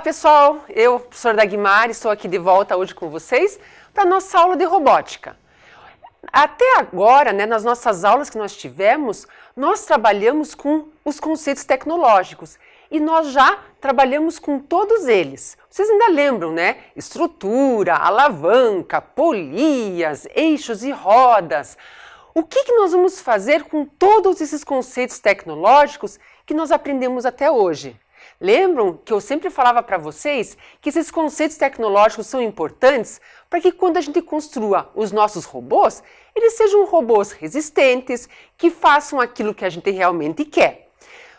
pessoal, eu, professora Dagmar, estou aqui de volta hoje com vocês para a nossa aula de robótica. Até agora, nas nossas aulas que nós tivemos, nós trabalhamos com os conceitos tecnológicos e nós já trabalhamos com todos eles. Vocês ainda lembram, Estrutura, alavanca, polias, eixos e rodas. O que nós vamos fazer com todos esses conceitos tecnológicos que nós aprendemos até hoje? Lembram que eu sempre falava para vocês que esses conceitos tecnológicos são importantes para que quando a gente construa os nossos robôs, eles sejam robôs resistentes, que façam aquilo que a gente realmente quer.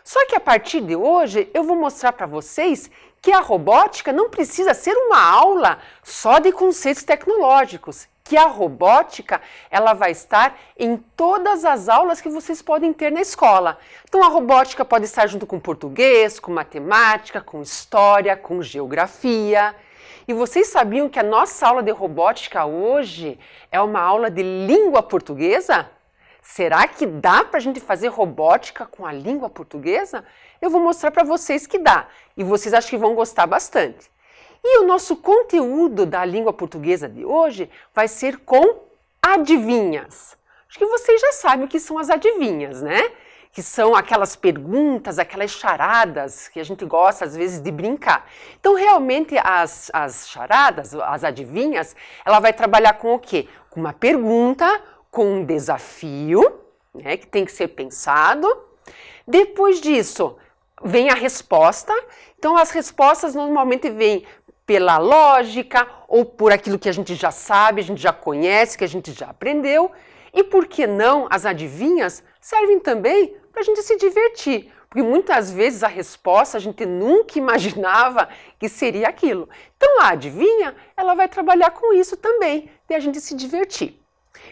Só que a partir de hoje eu vou mostrar para vocês que a robótica não precisa ser uma aula só de conceitos tecnológicos, que a robótica ela vai estar em todas as aulas que vocês podem ter na escola. Então a robótica pode estar junto com português, com matemática, com história, com geografia. E vocês sabiam que a nossa aula de robótica hoje é uma aula de língua portuguesa? Será que dá para a gente fazer robótica com a língua portuguesa? Eu vou mostrar para vocês que dá. E vocês acham que vão gostar bastante. E o nosso conteúdo da língua portuguesa de hoje vai ser com adivinhas. Acho que vocês já sabem o que são as adivinhas, Que são aquelas perguntas, aquelas charadas que a gente gosta às vezes de brincar. Então realmente as charadas, as adivinhas, ela vai trabalhar com o quê? Com uma pergunta, com um desafio, que tem que ser pensado. Depois disso, vem a resposta. Então as respostas normalmente vêm pela lógica ou por aquilo que a gente já sabe, a gente já conhece, que a gente já aprendeu. E por que não, as adivinhas servem também para a gente se divertir. Porque muitas vezes a resposta a gente nunca imaginava que seria aquilo. Então a adivinha, ela vai trabalhar com isso também, de a gente se divertir.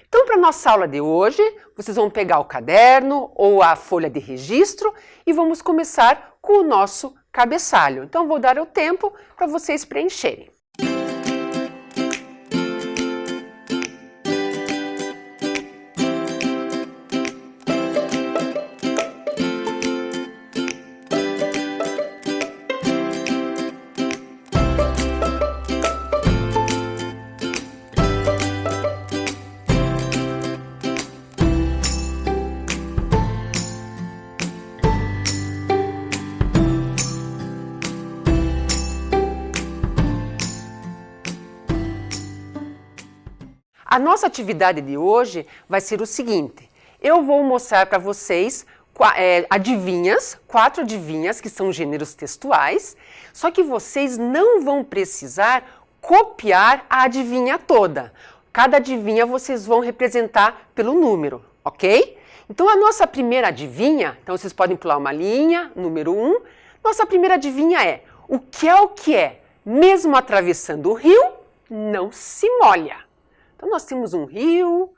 Então para a nossa aula de hoje, vocês vão pegar o caderno ou a folha de registro e vamos começar com o nosso cabeçalho. Então vou dar o tempo para vocês preencherem. A nossa atividade de hoje vai ser o seguinte, eu vou mostrar para vocês adivinhas, 4 adivinhas que são gêneros textuais, só que vocês não vão precisar copiar a adivinha toda. Cada adivinha vocês vão representar pelo número, ok? Então a nossa primeira adivinha, então vocês podem pular uma linha, número 1, nossa primeira adivinha é o que é, mesmo atravessando o rio, não se molha. Então, nós temos um rio,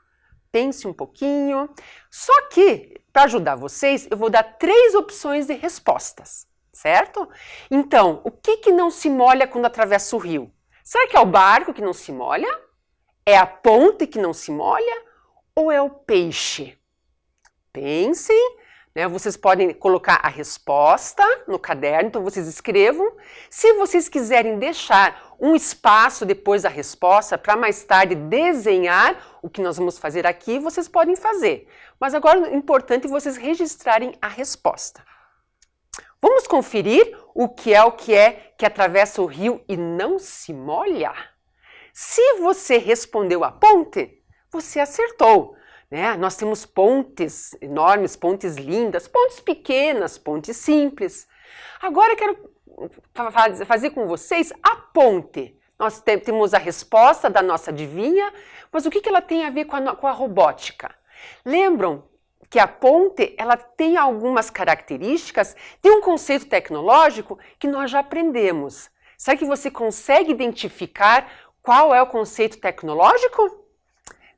pense um pouquinho. Só que, para ajudar vocês, eu vou dar 3 opções de respostas, certo? Então, o que não se molha quando atravessa o rio? Será que é o barco que não se molha? É a ponte que não se molha? Ou é o peixe? Pensem. Vocês podem colocar a resposta no caderno, então vocês escrevam. Se vocês quiserem deixar um espaço depois da resposta para mais tarde desenhar o que nós vamos fazer aqui, vocês podem fazer. Mas agora é importante vocês registrarem a resposta. Vamos conferir o que é que atravessa o rio e não se molha? Se você respondeu a ponte, você acertou. Nós temos pontes enormes, pontes lindas, pontes pequenas, pontes simples. Agora eu quero fazer com vocês a ponte. Nós temos a resposta da nossa adivinha, mas o que ela tem a ver com a robótica? Lembram que a ponte ela tem algumas características de um conceito tecnológico que nós já aprendemos. Será que você consegue identificar qual é o conceito tecnológico?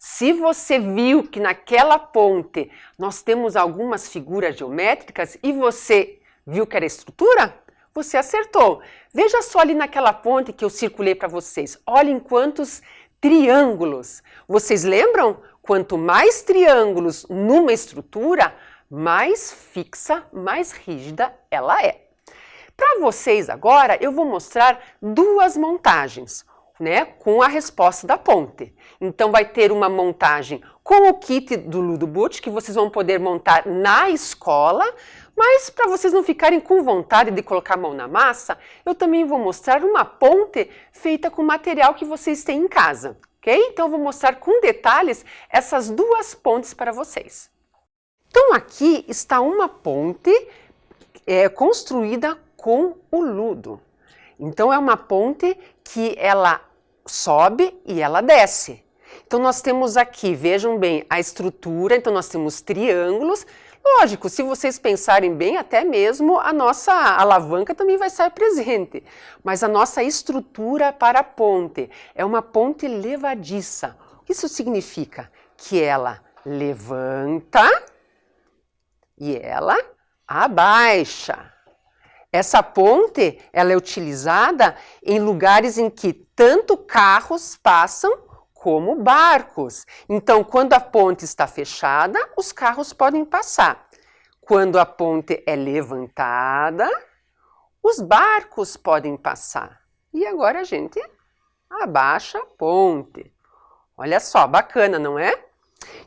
Se você viu que naquela ponte nós temos algumas figuras geométricas e você viu que era estrutura, você acertou. Veja só ali naquela ponte que eu circulei para vocês. Olhem quantos triângulos. Vocês lembram? Quanto mais triângulos numa estrutura, mais fixa, mais rígida ela é. Para vocês agora, eu vou mostrar duas montagens, né, com a resposta da ponte. Então vai ter uma montagem com o kit do Ludo-Boot, que vocês vão poder montar na escola, mas para vocês não ficarem com vontade de colocar a mão na massa, eu também vou mostrar uma ponte feita com material que vocês têm em casa, ok? Então eu vou mostrar com detalhes essas duas pontes para vocês. Então aqui está uma ponte construída com o Ludo. Então é uma ponte que ela sobe e ela desce. Então nós temos aqui, vejam bem, a estrutura, então nós temos triângulos. Lógico, se vocês pensarem bem, até mesmo a nossa alavanca também vai estar presente. Mas a nossa estrutura para a ponte é uma ponte levadiça. Isso significa que ela levanta e ela abaixa. Essa ponte, ela é utilizada em lugares em que tanto carros passam como barcos. Então, quando a ponte está fechada, os carros podem passar. Quando a ponte é levantada, os barcos podem passar. E agora a gente abaixa a ponte. Olha só, bacana, não é?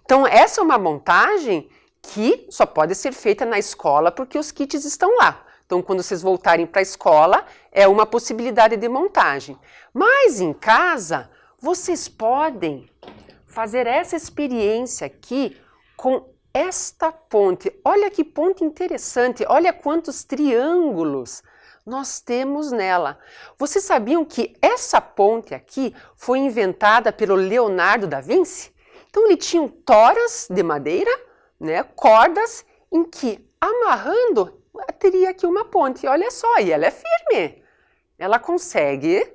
Então, essa é uma montagem que só pode ser feita na escola porque os kits estão lá. Então, quando vocês voltarem para a escola, é uma possibilidade de montagem. Mas em casa, vocês podem fazer essa experiência aqui com esta ponte. Olha que ponte interessante, olha quantos triângulos nós temos nela. Vocês sabiam que essa ponte aqui foi inventada pelo Leonardo da Vinci? Então, ele tinha toras de madeira, né, cordas, em que, amarrando, teria aqui uma ponte, olha só, e ela é firme. Ela consegue,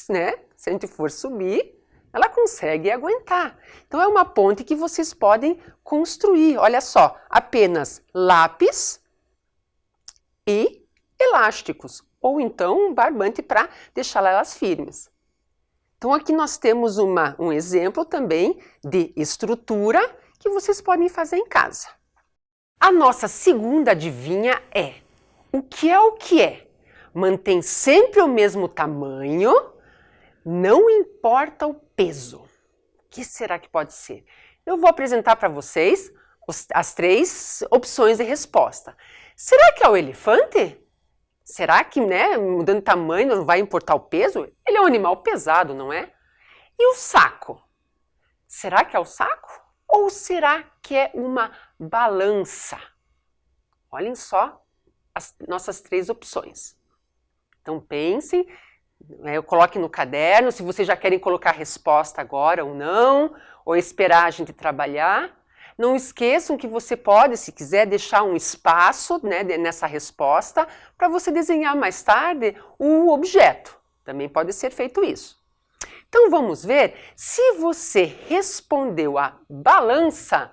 né, se a gente for subir, ela consegue aguentar. Então é uma ponte que vocês podem construir, olha só, apenas lápis e elásticos, ou então um barbante para deixar elas firmes. Então aqui nós temos um exemplo também de estrutura que vocês podem fazer em casa. A nossa segunda adivinha é: o que é o que é? Mantém sempre o mesmo tamanho, não importa o peso. O que será que pode ser? Eu vou apresentar para vocês as três opções de resposta. Será que é o elefante? Será que, né, mudando de tamanho não vai importar o peso? Ele é um animal pesado, não é? E o saco? Será que é o saco? Ou será que é uma balança? Olhem só as nossas três opções. Então pensem, coloquem no caderno, se vocês já querem colocar a resposta agora ou não, ou esperar a gente trabalhar. Não esqueçam que você pode, se quiser, deixar um espaço, né, nessa resposta para você desenhar mais tarde o objeto. Também pode ser feito isso. Então vamos ver, se você respondeu a balança,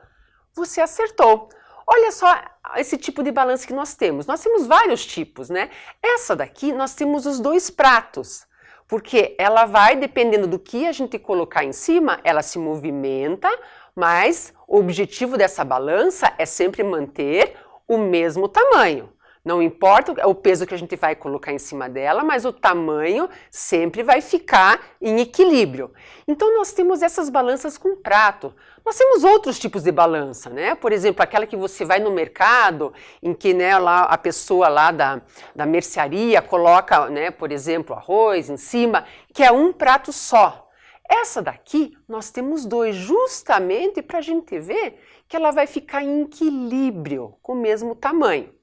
você acertou. Olha só esse tipo de balança que nós temos. Nós temos vários tipos, né? Essa daqui nós temos os dois pratos, porque ela vai, dependendo do que a gente colocar em cima, ela se movimenta, mas o objetivo dessa balança é sempre manter o mesmo tamanho. Não importa o peso que a gente vai colocar em cima dela, mas o tamanho sempre vai ficar em equilíbrio. Então nós temos essas balanças com prato. Nós temos outros tipos de balança, né? Por exemplo, aquela que você vai no mercado, em que, né, lá, a pessoa lá da mercearia coloca, né, por exemplo, arroz em cima, que é um prato só. Essa daqui nós temos dois, justamente para a gente ver que ela vai ficar em equilíbrio, com o mesmo tamanho.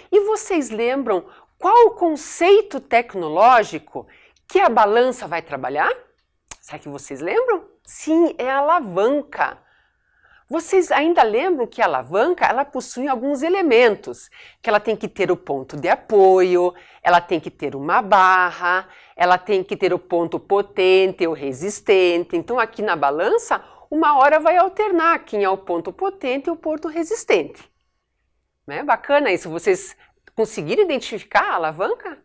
E vocês lembram qual o conceito tecnológico que a balança vai trabalhar? Será que vocês lembram? Sim, é a alavanca. Vocês ainda lembram que a alavanca, ela possui alguns elementos, que ela tem que ter o ponto de apoio, ela tem que ter uma barra, ela tem que ter o ponto potente ou resistente. Então aqui na balança, uma hora vai alternar quem é o ponto potente e o ponto resistente. Né? Bacana isso, vocês conseguiram identificar a alavanca?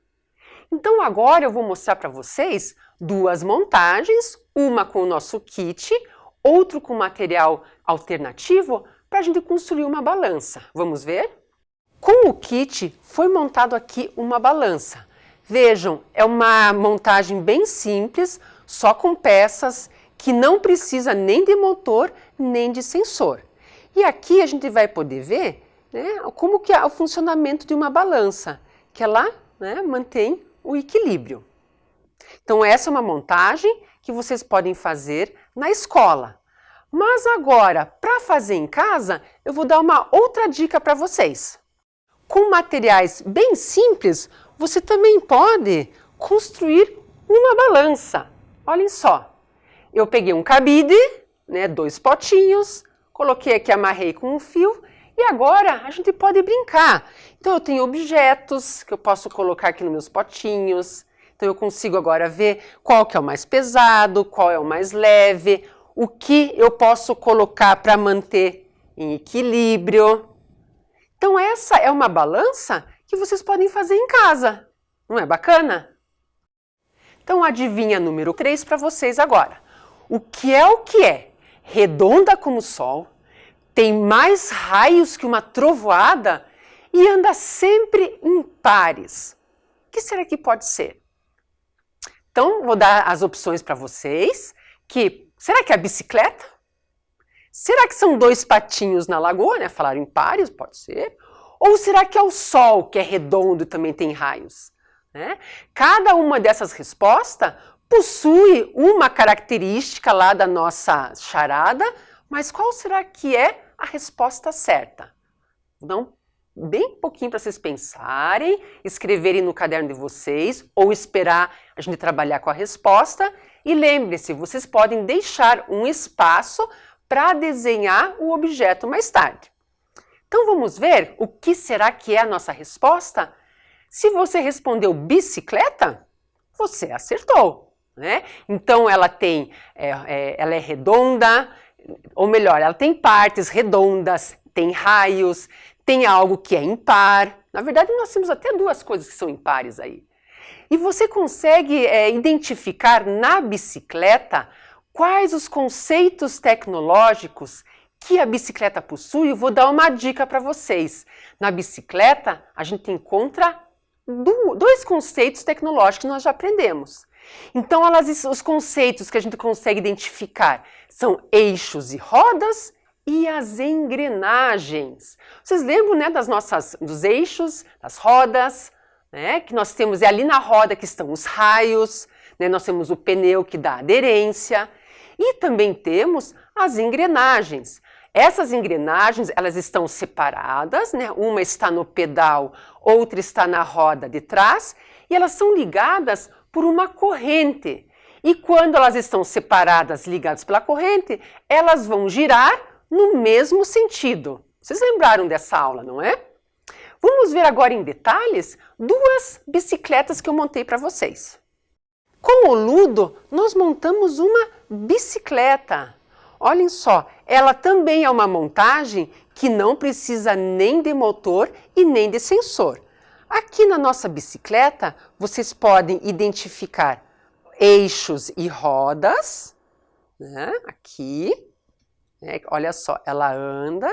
Então agora eu vou mostrar para vocês duas montagens, uma com o nosso kit, outro com material alternativo, para a gente construir uma balança. Vamos ver? Com o kit foi montado aqui uma balança. Vejam, é uma montagem bem simples, só com peças que não precisa nem de motor, nem de sensor. E aqui a gente vai poder ver, né, como que é o funcionamento de uma balança, que ela, né, mantém o equilíbrio. Então essa é uma montagem que vocês podem fazer na escola. Mas agora, para fazer em casa, eu vou dar uma outra dica para vocês. Com materiais bem simples, você também pode construir uma balança. Olhem só, eu peguei um cabide, né, 2 potinhos, coloquei aqui, amarrei com um fio e agora a gente pode brincar. Então eu tenho objetos que eu posso colocar aqui nos meus potinhos. Então eu consigo agora ver qual que é o mais pesado, qual é o mais leve, o que eu posso colocar para manter em equilíbrio. Então essa é uma balança que vocês podem fazer em casa. Não é bacana? Então adivinha número 3 para vocês agora. O que é? Redonda como o sol, tem mais raios que uma trovoada e anda sempre em pares. O que será que pode ser? Então, vou dar as opções para vocês. Será que é a bicicleta? Será que são 2 patinhos na lagoa, né? Falaram em pares, pode ser. Ou será que é o sol, que é redondo e também tem raios? Né? Cada uma dessas respostas possui uma característica lá da nossa charada, mas qual será que é a resposta certa? Vou dar bem pouquinho para vocês pensarem, escreverem no caderno de vocês ou esperar a gente trabalhar com a resposta. E lembre-se, vocês podem deixar um espaço para desenhar o objeto mais tarde. Então vamos ver o que será que é a nossa resposta? Se você respondeu bicicleta, você acertou, né? Então ela é redonda, ou melhor, ela tem partes redondas, tem raios, tem algo que é impar. Na verdade, nós temos até 2 coisas que são impares aí. E você consegue identificar na bicicleta quais os conceitos tecnológicos que a bicicleta possui. Eu vou dar uma dica para vocês. Na bicicleta, a gente encontra 2 conceitos tecnológicos que nós já aprendemos. Então, os conceitos que a gente consegue identificar são eixos e rodas e as engrenagens. Vocês lembram, né, dos eixos, das rodas, né, que nós temos ali na roda que estão os raios, né, nós temos o pneu que dá aderência e também temos as engrenagens. Essas engrenagens, elas estão separadas, né, uma está no pedal, outra está na roda de trás e elas são ligadas por uma corrente. E quando elas estão separadas, ligadas pela corrente, elas vão girar no mesmo sentido. Vocês lembraram dessa aula, não é? Vamos ver agora em detalhes 2 bicicletas que eu montei para vocês. Com o Ludo, nós montamos uma bicicleta. Olhem só, ela também é uma montagem que não precisa nem de motor e nem de sensor. Aqui na nossa bicicleta, vocês podem identificar eixos e rodas, né? Aqui, né? Olha só, ela anda.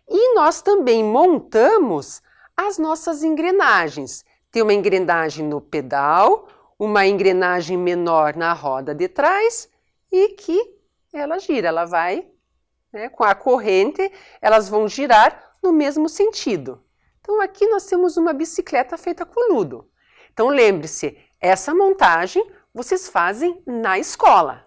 E nós também montamos as nossas engrenagens. Tem uma engrenagem no pedal, uma engrenagem menor na roda de trás e que ela gira, ela vai, né, com a corrente, elas vão girar no mesmo sentido. Então aqui nós temos uma bicicleta feita com Ludo. Então lembre-se, essa montagem vocês fazem na escola.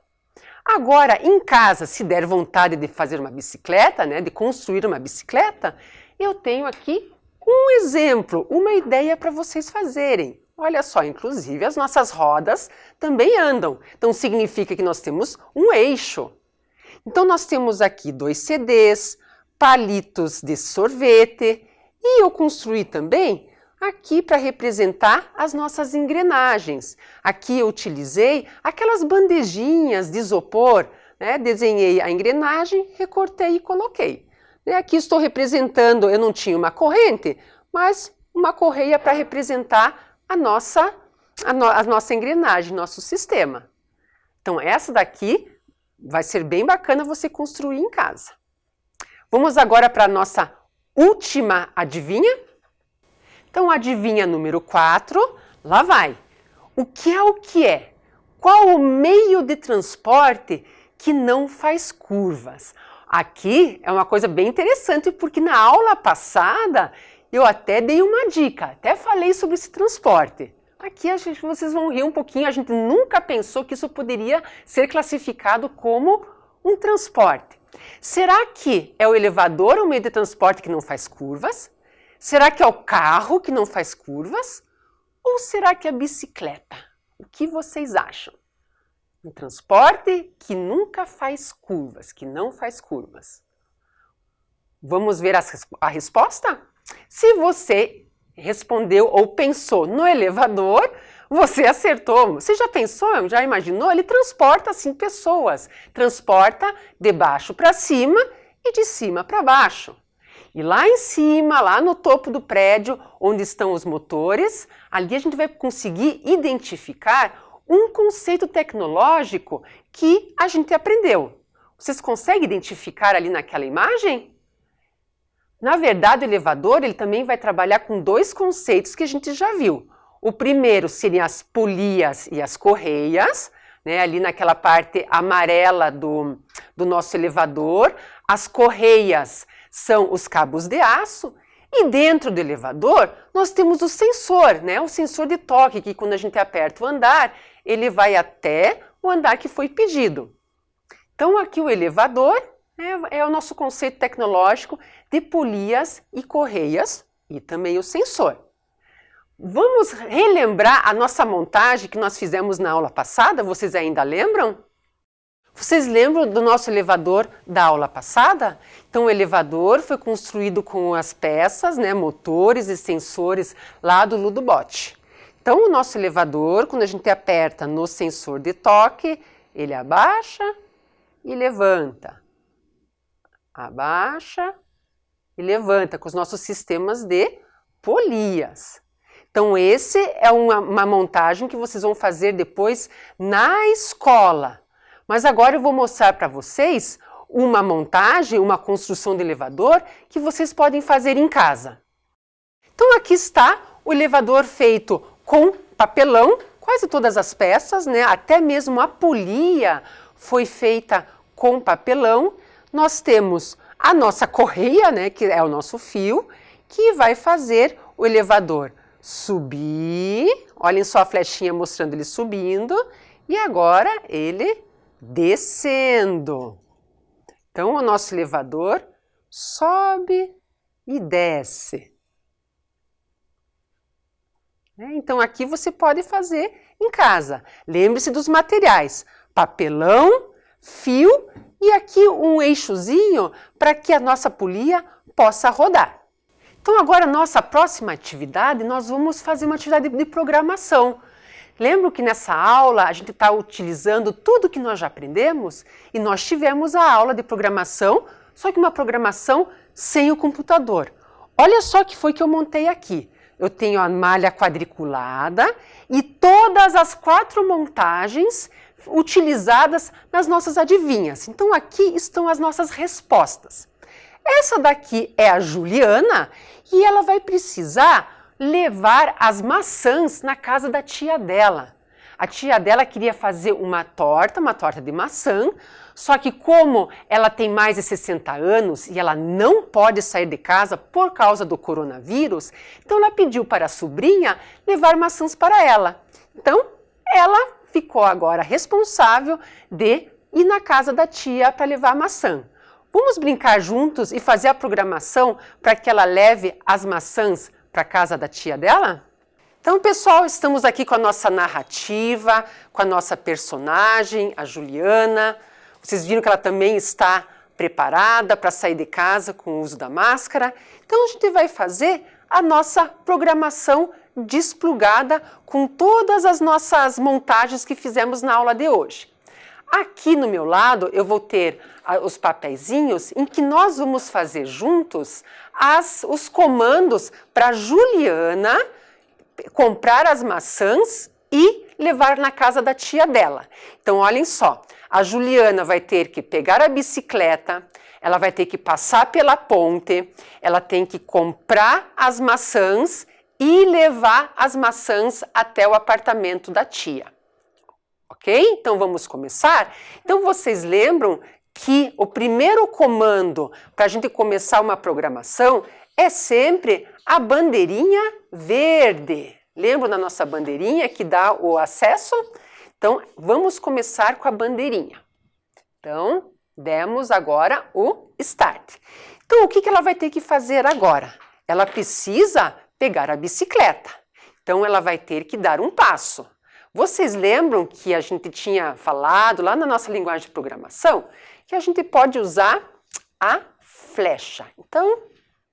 Agora, em casa, se der vontade de fazer uma bicicleta, né, de construir uma bicicleta, eu tenho aqui um exemplo, uma ideia para vocês fazerem. Olha só, inclusive as nossas rodas também andam. Então significa que nós temos um eixo. Então nós temos aqui 2 CDs, palitos de sorvete e eu construí também aqui para representar as nossas engrenagens. Aqui eu utilizei aquelas bandejinhas de isopor, né? Desenhei a engrenagem, recortei e coloquei. E aqui estou representando, eu não tinha uma corrente, mas uma correia para representar a nossa engrenagem, nosso sistema. Então essa daqui vai ser bem bacana você construir em casa. Vamos agora para a nossa última adivinha? Então, adivinha número 4? Lá vai. O que é o que é? Qual o meio de transporte que não faz curvas? Aqui é uma coisa bem interessante, porque na aula passada eu até dei uma dica, até falei sobre esse transporte. Aqui vocês vão rir um pouquinho, a gente nunca pensou que isso poderia ser classificado como um transporte. Será que é o elevador o meio de transporte que não faz curvas? Será que é o carro que não faz curvas? Ou será que é a bicicleta? O que vocês acham? Um transporte que nunca faz curvas, que não faz curvas. Vamos ver a resposta? Se você respondeu ou pensou no elevador, você acertou. Você já pensou, já imaginou? Ele transporta assim pessoas. Transporta de baixo para cima e de cima para baixo. E lá em cima, lá no topo do prédio, onde estão os motores, ali a gente vai conseguir identificar um conceito tecnológico que a gente aprendeu. Vocês conseguem identificar ali naquela imagem? Na verdade, o elevador ele também vai trabalhar com dois conceitos que a gente já viu. O primeiro seriam as polias e as correias, né, ali naquela parte amarela do nosso elevador. As correias são os cabos de aço. E dentro do elevador, nós temos o sensor, né, o sensor de toque, que quando a gente aperta o andar, ele vai até o andar que foi pedido. Então, aqui o elevador é o nosso conceito tecnológico de polias e correias e também o sensor. Vamos relembrar a nossa montagem que nós fizemos na aula passada? Vocês ainda lembram? Vocês lembram do nosso elevador da aula passada? Então, o elevador foi construído com as peças, né, motores e sensores lá do Ludobot. Então, o nosso elevador, quando a gente aperta no sensor de toque, ele abaixa e levanta. Abaixa e levanta com os nossos sistemas de polias. Então, esse é uma montagem que vocês vão fazer depois na escola. Mas agora eu vou mostrar para vocês uma montagem, uma construção de elevador que vocês podem fazer em casa. Então, aqui está o elevador feito com papelão, quase todas as peças, né? Até mesmo a polia foi feita com papelão. Nós temos a nossa correia, né, que é o nosso fio, que vai fazer o elevador subir. Olhem só a flechinha mostrando ele subindo. E agora ele descendo. Então, o nosso elevador sobe e desce. Então, aqui você pode fazer em casa. Lembre-se dos materiais: papelão, fio e aqui um eixozinho para que a nossa polia possa rodar. Então, agora, nossa próxima atividade, nós vamos fazer uma atividade de programação. Lembra que nessa aula a gente está utilizando tudo que nós já aprendemos? E nós tivemos a aula de programação, só que uma programação sem o computador. Olha só o que foi que eu montei aqui. Eu tenho a malha quadriculada e todas as 4 montagens utilizadas nas nossas adivinhas. Então, aqui estão as nossas respostas. Essa daqui é a Juliana e ela vai precisar levar as maçãs na casa da tia dela. A tia dela queria fazer uma torta de maçã, só que como ela tem mais de 60 anos e ela não pode sair de casa por causa do coronavírus, então ela pediu para a sobrinha levar maçãs para ela. Então, ela ficou agora responsável de ir na casa da tia para levar a maçã. Vamos brincar juntos e fazer a programação para que ela leve as maçãs para a casa da tia dela? Então, pessoal, estamos aqui com a nossa narrativa, com a nossa personagem, a Juliana. Vocês viram que ela também está preparada para sair de casa com o uso da máscara. Então, a gente vai fazer a nossa programação desplugada com todas as nossas montagens que fizemos na aula de hoje. Aqui no meu lado eu vou ter os papeizinhos em que nós vamos fazer juntos os comandos para Juliana comprar as maçãs e levar na casa da tia dela. Então, olhem só, a Juliana vai ter que pegar a bicicleta, ela vai ter que passar pela ponte, ela tem que comprar as maçãs e levar as maçãs até o apartamento da tia. Ok? Então vamos começar? Então vocês lembram que o primeiro comando para a gente começar uma programação é sempre a bandeirinha verde. Lembram da nossa bandeirinha que dá o acesso? Então vamos começar com a bandeirinha. Então demos agora o start. Então o que ela vai ter que fazer agora? Ela precisa pegar a bicicleta. Então ela vai ter que dar um passo. Vocês lembram que a gente tinha falado lá na nossa linguagem de programação que a gente pode usar a flecha. Então,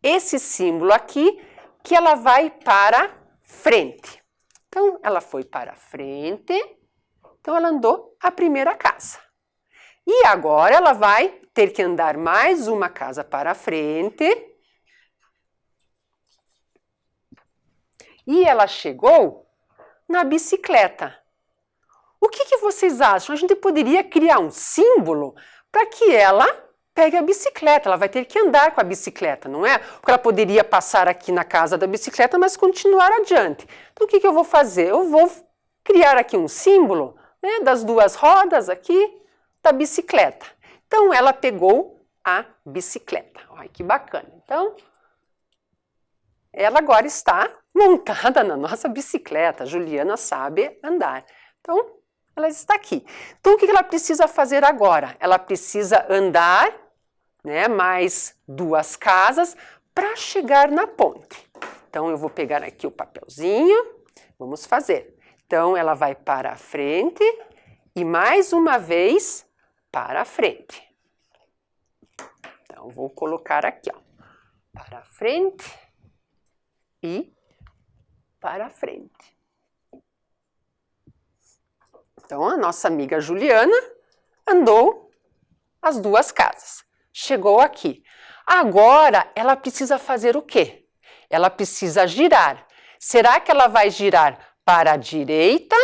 esse símbolo aqui que ela vai para frente. Então, ela foi para frente. Então, ela andou a primeira casa. E agora ela vai ter que andar mais uma casa para frente. E ela chegou na bicicleta. O que vocês acham? A gente poderia criar um símbolo para que ela pegue a bicicleta. Ela vai ter que andar com a bicicleta, não é? Porque ela poderia passar aqui na casa da bicicleta, mas continuar adiante. Então, o que eu vou fazer? Eu vou criar aqui um símbolo, né, das duas rodas aqui da bicicleta. Então, ela pegou a bicicleta. Olha que bacana. Então, ela agora está montada na nossa bicicleta. A Juliana sabe andar. Então, ela está aqui. Então, o que ela precisa fazer agora? Ela precisa andar, né, mais duas casas para chegar na ponte. Então, eu vou pegar aqui o papelzinho. Vamos fazer. Então, ela vai para a frente e mais uma vez para a frente. Então, vou colocar aqui, ó, para a frente e para frente. Então, a nossa amiga Juliana andou as duas casas. Chegou aqui. Agora, ela precisa fazer o quê? Ela precisa girar. Será que ela vai girar para a direita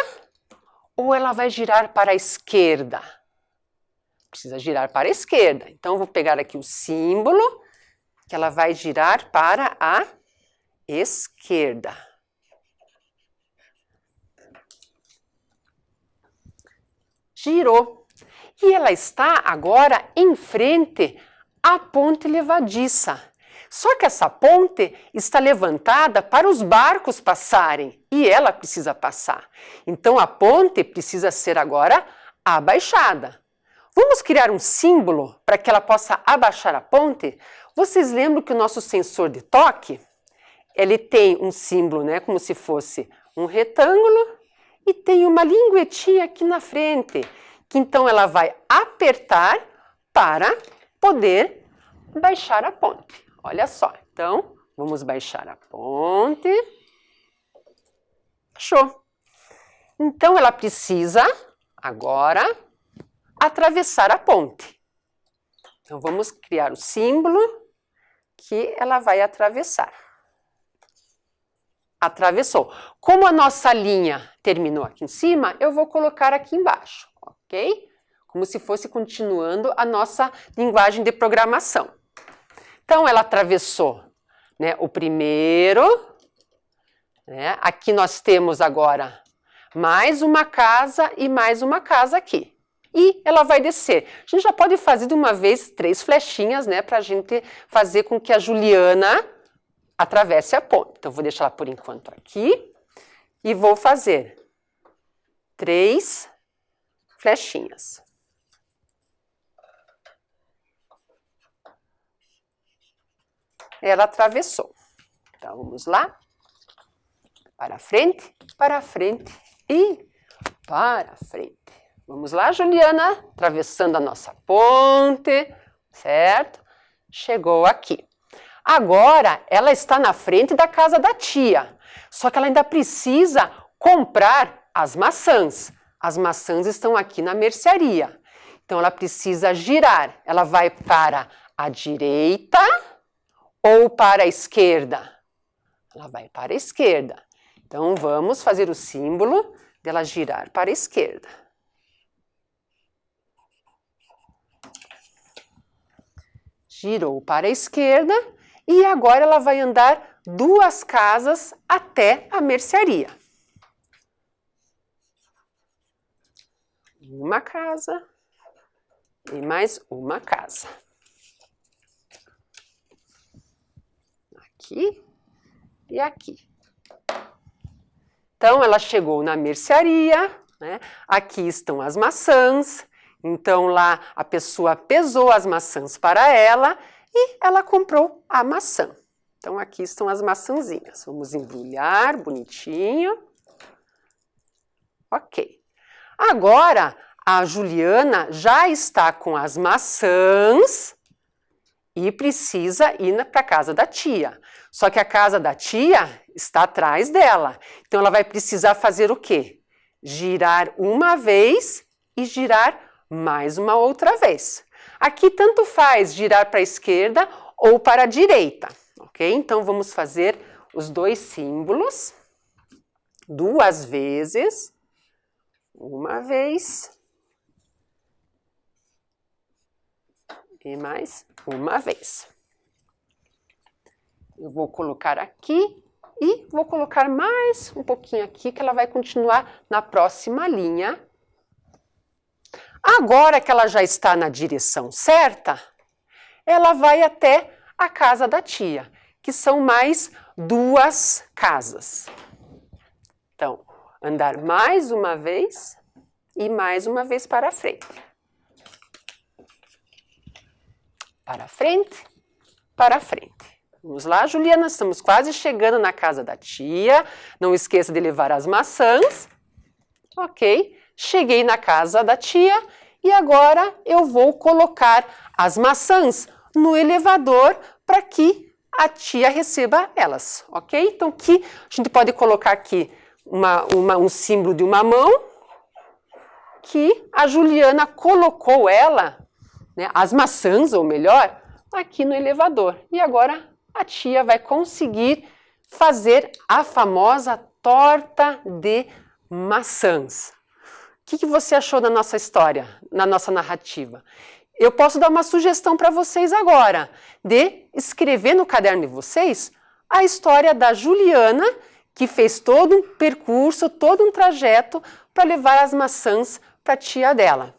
ou ela vai girar para a esquerda? Precisa girar para a esquerda. Então, vou pegar aqui o símbolo que ela vai girar para a esquerda. Girou. E ela está agora em frente à ponte levadiça. Só que essa ponte está levantada para os barcos passarem e ela precisa passar. Então a ponte precisa ser agora abaixada. Vamos criar um símbolo para que ela possa abaixar a ponte? Vocês lembram que o nosso sensor de toque, ele tem um símbolo, né, como se fosse um retângulo e tem uma linguetinha aqui na frente, que então ela vai apertar para poder baixar a ponte. Olha só, então vamos baixar a ponte. Show! Então ela precisa agora atravessar a ponte. Então vamos criar o símbolo que ela vai atravessar. Atravessou. Como a nossa linha terminou aqui em cima, eu vou colocar aqui embaixo, ok? Como se fosse continuando a nossa linguagem de programação. Então, ela atravessou, né, o primeiro, né? Aqui nós temos agora mais uma casa e mais uma casa aqui. E ela vai descer. A gente já pode fazer de uma vez 3 flechinhas, né, para a gente fazer com que a Juliana atravesse a ponte. Então, vou deixar ela por enquanto aqui e vou fazer 3 flechinhas. Ela atravessou. Então, vamos lá. Para frente e para frente. Vamos lá, Juliana, atravessando a nossa ponte, certo? Chegou aqui. Agora, ela está na frente da casa da tia, só que ela ainda precisa comprar as maçãs. As maçãs estão aqui na mercearia. Então, ela precisa girar. Ela vai para a direita ou para a esquerda? Ela vai para a esquerda. Então, vamos fazer o símbolo dela girar para a esquerda. Girou para a esquerda e agora ela vai andar 2 casas até a mercearia. Uma casa e mais uma casa. Aqui e aqui. Então, ela chegou na mercearia, né? Aqui estão as maçãs. Então, lá a pessoa pesou as maçãs para ela e ela comprou a maçã. Então, aqui estão as maçãzinhas. Vamos embrulhar bonitinho. Ok. Agora, a Juliana já está com as maçãs e precisa ir para a casa da tia. Só que a casa da tia está atrás dela. Então, ela vai precisar fazer o quê? Girar uma vez e girar mais uma outra vez. Aqui tanto faz girar para a esquerda ou para a direita, ok? Então, vamos fazer os 2 símbolos 2 vezes. Uma vez. E mais uma vez. Eu vou colocar aqui e vou colocar mais um pouquinho aqui, que ela vai continuar na próxima linha. Agora que ela já está na direção certa, ela vai até a casa da tia, que são mais 2 casas. Então, andar mais uma vez e mais uma vez para frente. Para frente, para frente. Vamos lá, Juliana, estamos quase chegando na casa da tia. Não esqueça de levar as maçãs. Ok, cheguei na casa da tia e agora eu vou colocar as maçãs no elevador para que a tia receba elas, ok? Então, aqui a gente pode colocar aqui um símbolo de uma mão, que a Juliana colocou ela, né, as maçãs, ou melhor, aqui no elevador. E agora a tia vai conseguir fazer a famosa torta de maçãs. O que você achou da nossa história, na nossa narrativa? Eu posso dar uma sugestão para vocês agora, de escrever no caderno de vocês a história da Juliana, que fez todo um percurso, todo um trajeto para levar as maçãs para a tia dela.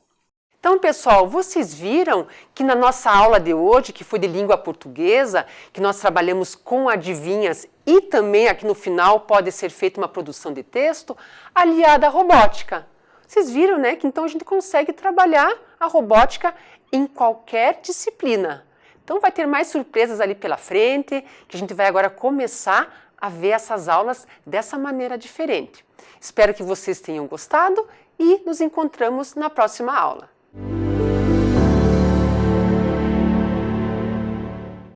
Então, pessoal, vocês viram que na nossa aula de hoje, que foi de língua portuguesa, que nós trabalhamos com adivinhas e também aqui no final pode ser feita uma produção de texto aliada à robótica. Vocês viram, né, que então a gente consegue trabalhar a robótica em qualquer disciplina. Então vai ter mais surpresas ali pela frente, que a gente vai agora começar a ver essas aulas dessa maneira diferente. Espero que vocês tenham gostado e nos encontramos na próxima aula.